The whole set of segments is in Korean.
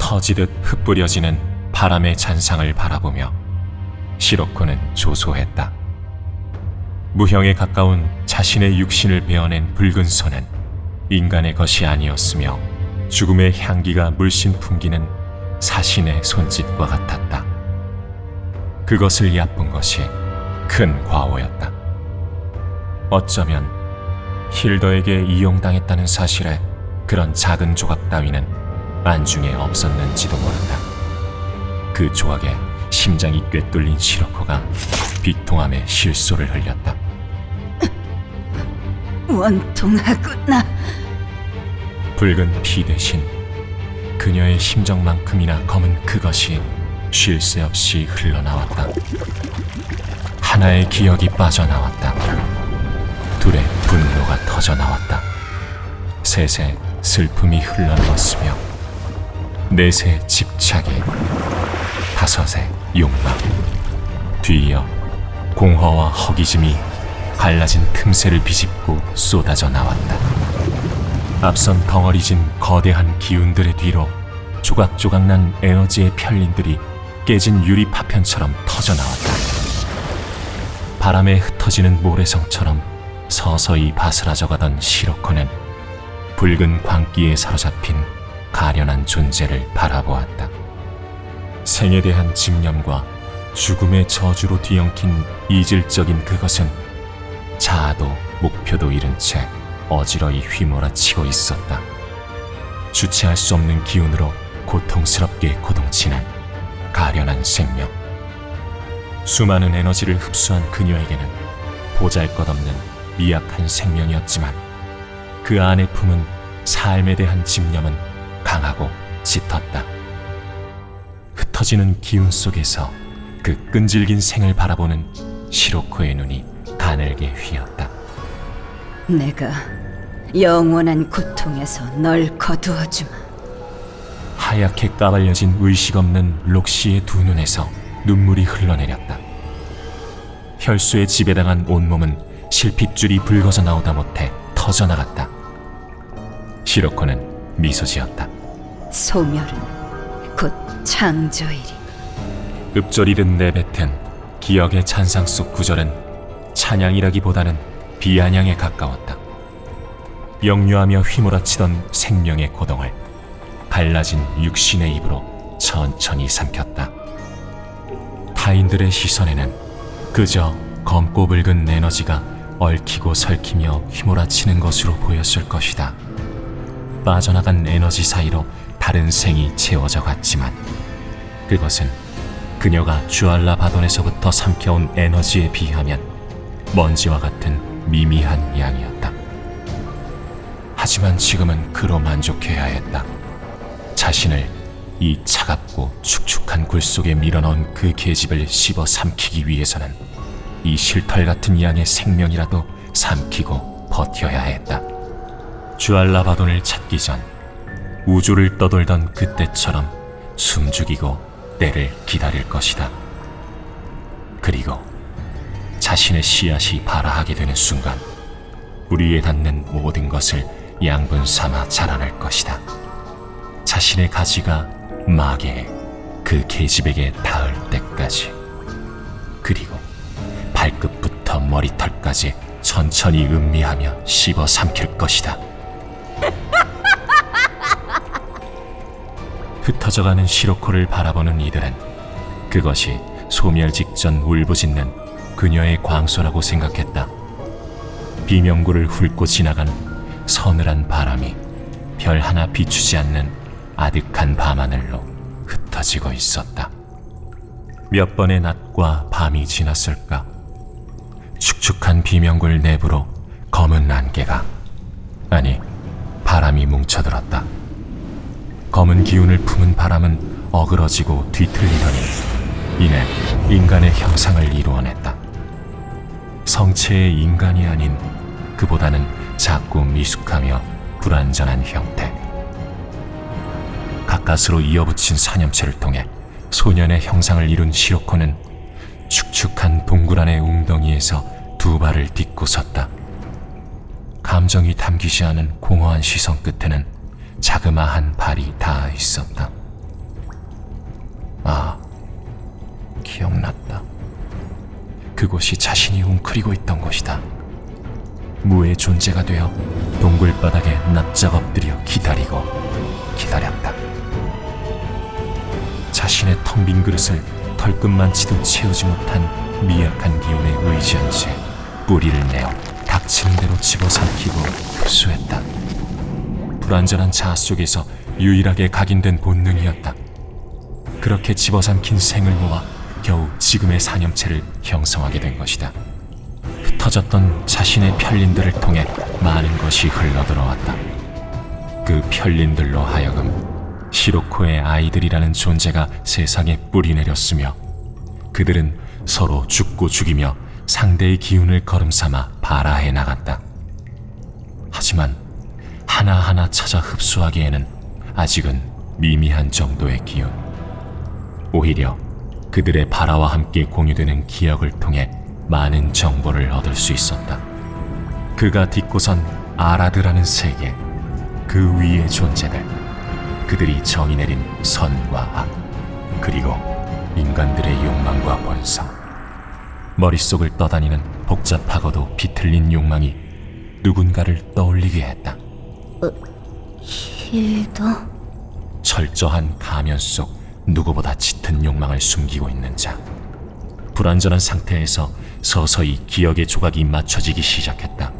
터지듯 흩뿌려지는 바람의 잔상을 바라보며 시로코는 조소했다. 무형에 가까운 자신의 육신을 베어낸 붉은 손은 인간의 것이 아니었으며 죽음의 향기가 물씬 풍기는 사신의 손짓과 같았다. 그것을 얕본 것이 큰 과오였다. 어쩌면 힐더에게 이용당했다는 사실에 그런 작은 조각 따위는 안중에 없었는지도 모른다. 그 조각에 심장이 꿰뚫린 시로코가 비통함에 실소를 흘렸다. 원통하구나. 붉은 피 대신 그녀의 심정만큼이나 검은 그것이 쉴 새 없이 흘러나왔다. 하나의 기억이 빠져나왔다. 둘의 분노가 터져나왔다. 셋의 슬픔이 흘러나왔으며 넷의 집착이, 다섯의 욕망, 뒤이어 공허와 허기짐이 갈라진 틈새를 비집고 쏟아져 나왔다. 앞선 덩어리진 거대한 기운들의 뒤로 조각조각 난 에너지의 편린들이 깨진 유리 파편처럼 터져나왔다. 바람에 흩어지는 모래성처럼 서서히 바스라져가던 시로코는 붉은 광기에 사로잡힌 가련한 존재를 바라보았다. 생에 대한 집념과 죽음의 저주로 뒤엉킨 이질적인 그것은 자아도 목표도 잃은 채 어지러이 휘몰아치고 있었다. 주체할 수 없는 기운으로 고통스럽게 고동치는 가련한 생명. 수많은 에너지를 흡수한 그녀에게는 보잘것없는 미약한 생명이었지만 그 안에 품은 삶에 대한 집념은 강하고 짙었다. 흩어지는 기운 속에서 그 끈질긴 생을 바라보는 시로코의 눈이 가늘게 휘었다. 내가 영원한 고통에서 널 거두어주마. 하얗게 까발려진 의식 없는 록시의 두 눈에서 눈물이 흘러내렸다. 혈수에 지배당한 온몸은 실핏줄이 붉어져 나오다 못해 터져나갔다. 시로코는 미소 지었다. 소멸은 곧 창조이리. 읍조리듯 내뱉은 기억의 잔상 속 구절은 찬양이라기보다는 비아냥에 가까웠다. 역류하며 휘몰아치던 생명의 고동을 갈라진 육신의 입으로 천천히 삼켰다. 타인들의 시선에는 그저 검고 붉은 에너지가 얽히고 설키며 휘몰아치는 것으로 보였을 것이다. 빠져나간 에너지 사이로 다른 생이 채워져 갔지만 그것은 그녀가 주알라 바돈에서부터 삼켜온 에너지에 비하면 먼지와 같은 미미한 양이었다. 하지만 지금은 그로 만족해야 했다. 자신을 이 차갑고 축축한 굴 속에 밀어넣은 그 계집을 씹어 삼키기 위해서는 이 실털 같은 양의 생명이라도 삼키고 버텨야 했다. 주알라 바돈을 찾기 전 우주를 떠돌던 그때처럼 숨죽이고 때를 기다릴 것이다. 그리고 자신의 씨앗이 발아하게 되는 순간 뿌리에 닿는 모든 것을 양분 삼아 자라날 것이다. 자신의 가지가 마개의 그 계집에게 닿을 때까지, 그리고 발끝부터 머리털까지 천천히 음미하며 씹어 삼킬 것이다. 흩어져가는 시로코를 바라보는 이들은 그것이 소멸 직전 울부짖는 그녀의 광소라고 생각했다. 비명구를 훑고 지나간 서늘한 바람이 별 하나 비추지 않는 아득한 밤하늘로 흩어지고 있었다. 몇 번의 낮과 밤이 지났을까? 축축한 비명굴 내부로 검은 안개가, 아니 바람이 뭉쳐들었다. 검은 기운을 품은 바람은 어그러지고 뒤틀리더니 이내 인간의 형상을 이루어냈다. 성체의 인간이 아닌 그보다는 작고 미숙하며 불완전한 형태. 가까스로 이어붙인 사념체를 통해 소년의 형상을 이룬 시로코는 축축한 동굴 안의 웅덩이에서 두 발을 딛고 섰다. 감정이 담기지 않은 공허한 시선 끝에는 자그마한 발이 닿아 있었다. 기억났다. 그곳이 자신이 웅크리고 있던 곳이다. 무의 존재가 되어 동굴 바닥에 납작 엎드려 기다렸다. 자신의 텅 빈 그릇을 털끝만치도 채우지 못한 미약한 기운에 의지한 채 뿌리를 내어 닥치는 대로 집어삼키고 흡수했다. 불완전한 자아 속에서 유일하게 각인된 본능이었다. 그렇게 집어삼킨 생을 모아 겨우 지금의 사념체를 형성하게 된 것이다. 흩어졌던 자신의 편린들을 통해 많은 것이 흘러들어왔다. 그 편린들로 하여금 시로코의 아이들이라는 존재가 세상에 뿌리내렸으며 그들은 서로 죽고 죽이며 상대의 기운을 거름삼아 발화해 나갔다. 하지만 하나하나 찾아 흡수하기에는 아직은 미미한 정도의 기운. 오히려 그들의 발화와 함께 공유되는 기억을 통해 많은 정보를 얻을 수 있었다. 그가 딛고선 아라드라는 세계, 그 위의 존재들, 그들이 정의 내린 선과 악, 그리고 인간들의 욕망과 본성. 머릿속을 떠다니는 복잡하고도 비틀린 욕망이 누군가를 떠올리게 했다. 힐더? 철저한 가면 속 누구보다 짙은 욕망을 숨기고 있는 자. 불완전한 상태에서 서서히 기억의 조각이 맞춰지기 시작했다.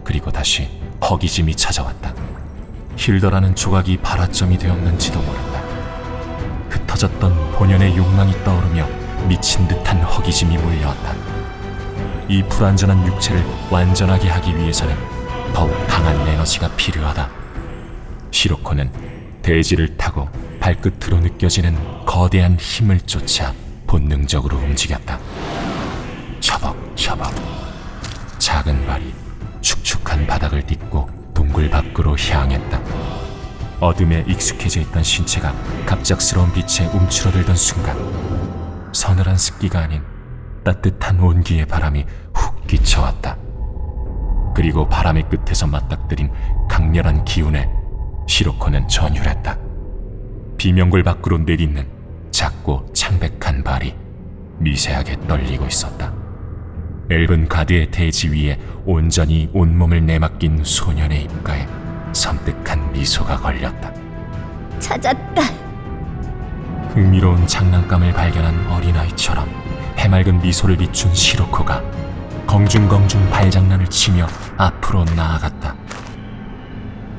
그리고 다시 허기짐이 찾아왔다. 힐더라는 조각이 발화점이 되었는지도 모른다. 흩어졌던 본연의 욕망이 떠오르며 미친 듯한 허기짐이 몰려왔다. 이 불완전한 육체를 완전하게 하기 위해서는 더욱 강한 에너지가 필요하다. 시로코는 대지를 타고 발끝으로 느껴지는 거대한 힘을 쫓아 본능적으로 움직였다. 처벅처벅 작은 발이 축축한 바닥을 딛고 동굴 밖으로 향했다. 어둠에 익숙해져 있던 신체가 갑작스러운 빛에 움츠러들던 순간 서늘한 습기가 아닌 따뜻한 온기의 바람이 훅 끼쳐왔다. 그리고 바람의 끝에서 맞닥뜨린 강렬한 기운에 시로코는 전율했다. 비명골 밖으로 내딛는 작고 창백한 발이 미세하게 떨리고 있었다. 얇은 가드의 대지 위에 온전히 온몸을 내맡긴 소년의 입가에 섬뜩한 미소가 걸렸다. 찾았다. 흥미로운 장난감을 발견한 어린아이처럼 해맑은 미소를 비춘 시로코가 공중공중 발장난을 치며 앞으로 나아갔다.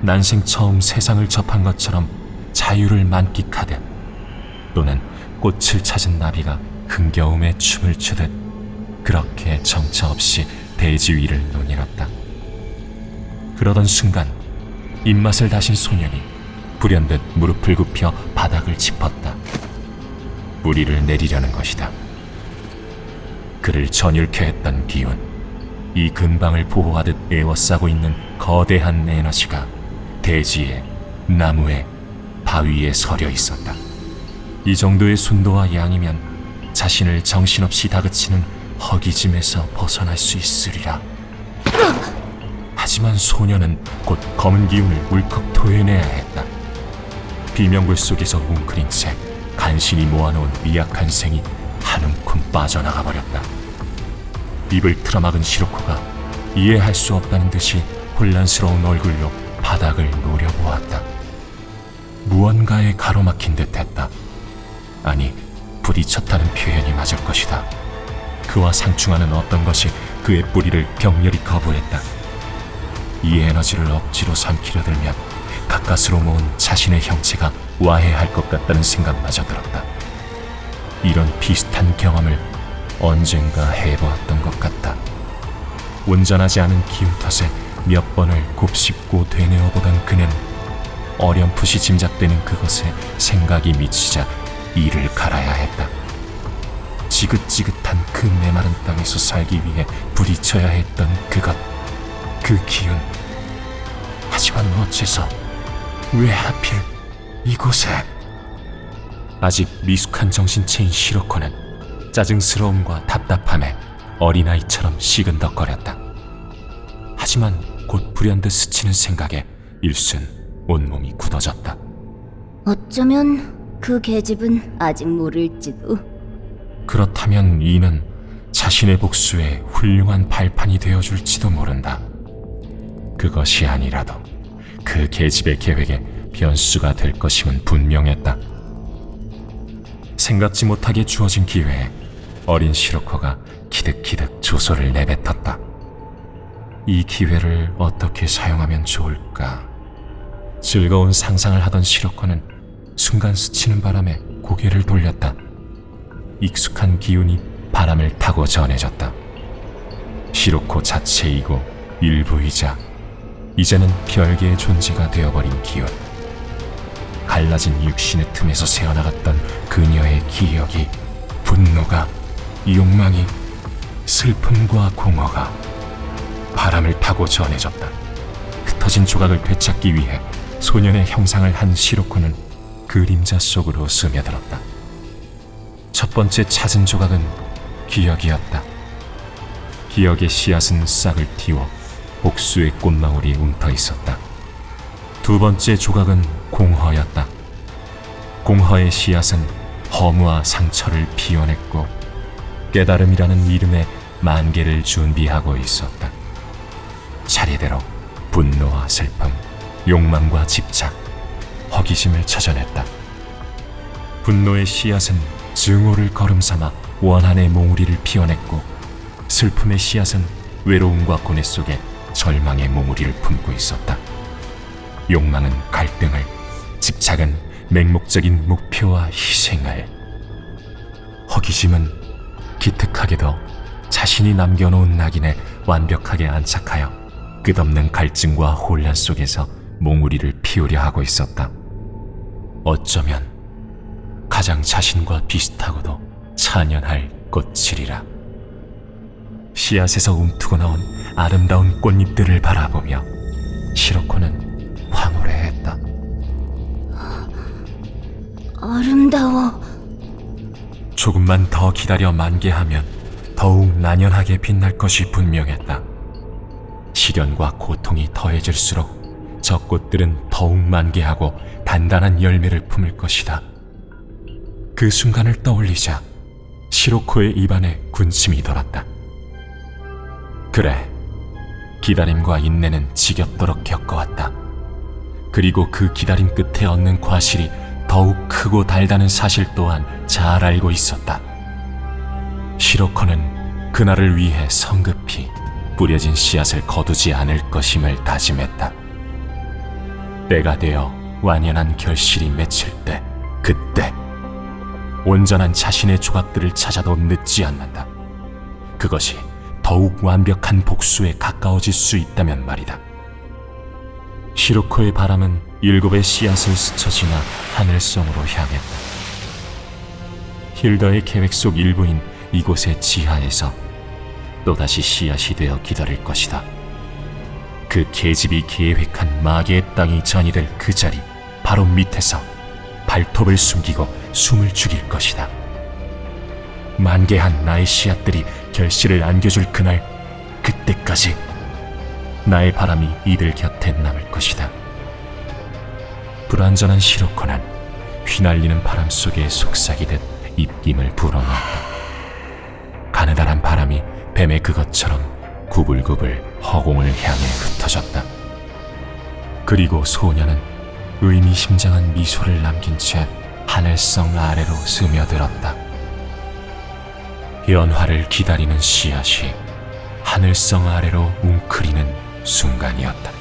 난생 처음 세상을 접한 것처럼 자유를 만끽하듯, 또는 꽃을 찾은 나비가 흥겨움에 춤을 추듯 그렇게 정처 없이 대지 위를 논일었다. 그러던 순간 입맛을 다신 소년이 불현듯 무릎을 굽혀 바닥을 짚었다. 뿌리를 내리려는 것이다. 그를 전율케 했던 기운, 이 근방을 보호하듯 에워싸고 있는 거대한 에너지가 대지에, 나무에, 바위에 서려 있었다. 이 정도의 순도와 양이면 자신을 정신없이 다그치는 허기짐에서 벗어날 수 있으리라. 하지만 소녀는 곧 검은 기운을 울컥 토해내야 했다. 비명굴 속에서 웅크린 채 간신히 모아놓은 미약한 생이 한 움큼 빠져나가 버렸다. 입을 틀어막은 시로코가 이해할 수 없다는 듯이 혼란스러운 얼굴로 바닥을 노려보았다. 무언가에 가로막힌 듯했다. 아니, 부딪혔다는 표현이 맞을 것이다. 그와 상충하는 어떤 것이 그의 뿌리를 격렬히 거부했다. 이 에너지를 억지로 삼키려 들면 가까스로 모은 자신의 형체가 와해할 것 같다는 생각마저 들었다. 이런 비슷한 경험을 언젠가 해보았던 것 같다. 온전하지 않은 기운 탓에 몇 번을 곱씹고 되뇌어보던 그는 어렴풋이 짐작되는 그것에 생각이 미치자 이를 갈아야 했다. 지긋지긋한 그 메마른 땅에서 살기 위해 부딪혀야 했던 그것, 그 기운. 하지만 어째서, 왜 하필 이곳에? 아직 미숙한 정신체인 시로코는 짜증스러움과 답답함에 어린아이처럼 시근덕거렸다. 하지만 곧 불현듯 스치는 생각에 일순 온몸이 굳어졌다. 어쩌면 그 계집은 아직 모를지도. 그렇다면 이는 자신의 복수에 훌륭한 발판이 되어줄지도 모른다. 그것이 아니라도 그 계집의 계획에 변수가 될 것임은 분명했다. 생각지 못하게 주어진 기회에 어린 시로코가 기득기득 조소를 내뱉었다. 이 기회를 어떻게 사용하면 좋을까? 즐거운 상상을 하던 시로코는 순간 스치는 바람에 고개를 돌렸다. 익숙한 기운이 바람을 타고 전해졌다. 시로코 자체이고 일부이자 이제는 별개의 존재가 되어버린 기운. 갈라진 육신의 틈에서 새어나갔던 그녀의 기억이, 분노가, 욕망이, 슬픔과 공허가 바람을 타고 전해졌다. 흩어진 조각을 되찾기 위해 소년의 형상을 한 시로코는 그림자 속으로 스며들었다. 첫 번째 찾은 조각은 기억이었다. 기억의 씨앗은 싹을 틔워 복수의 꽃망울이 움터 있었다. 두 번째 조각은 공허였다. 공허의 씨앗은 허무와 상처를 피워냈고 깨달음이라는 이름의 만개를 준비하고 있었다. 차례대로 분노와 슬픔, 욕망과 집착, 허기짐을 찾아냈다. 분노의 씨앗은 증오를 걸음삼아 원한의 몽우리를 피워냈고, 슬픔의 씨앗은 외로움과 고뇌 속에 절망의 몽우리를 품고 있었다. 욕망은 갈등을, 집착은 맹목적인 목표와 희생을, 허기짐은 기특하게도 자신이 남겨놓은 낙인에 완벽하게 안착하여 끝없는 갈증과 혼란 속에서 몽우리를 피우려 하고 있었다. 어쩌면 가장 자신과 비슷하고도 찬연할 꽃이리라. 씨앗에서 움트고 나온 아름다운 꽃잎들을 바라보며 시로코는 황홀해했다. 아름다워. 조금만 더 기다려 만개하면 더욱 난연하게 빛날 것이 분명했다. 시련과 고통이 더해질수록 저 꽃들은 더욱 만개하고 단단한 열매를 품을 것이다. 그 순간을 떠올리자 시로코의 입안에 군침이 돌았다. 그래, 기다림과 인내는 지겹도록 겪어왔다. 그리고 그 기다림 끝에 얻는 과실이 더욱 크고 달다는 사실 또한 잘 알고 있었다. 시로코는 그날을 위해 성급히 뿌려진 씨앗을 거두지 않을 것임을 다짐했다. 때가 되어 완연한 결실이 맺힐 때, 그때 온전한 자신의 조각들을 찾아도 늦지 않는다. 그것이 더욱 완벽한 복수에 가까워질 수 있다면 말이다. 시로코의 바람은 7의 씨앗을 스쳐 지나 하늘성으로 향했다. 힐더의 계획 속 일부인 이곳의 지하에서 또다시 씨앗이 되어 기다릴 것이다. 그 계집이 계획한 마계의 땅이 전이될 그 자리 바로 밑에서 발톱을 숨기고 숨을 죽일 것이다. 만개한 나의 씨앗들이 결실을 안겨줄 그날, 그때까지 나의 바람이 이들 곁에 남을 것이다. 불완전한 시로코는 휘날리는 바람 속에 속삭이듯 입김을 불어넣었다. 가느다란 바람이 뱀의 그것처럼 구불구불 허공을 향해 흩어졌다. 그리고 소녀는 의미심장한 미소를 남긴 채 하늘성 아래로 스며들었다. 연화를 기다리는 씨앗이 하늘성 아래로 웅크리는 순간이었다.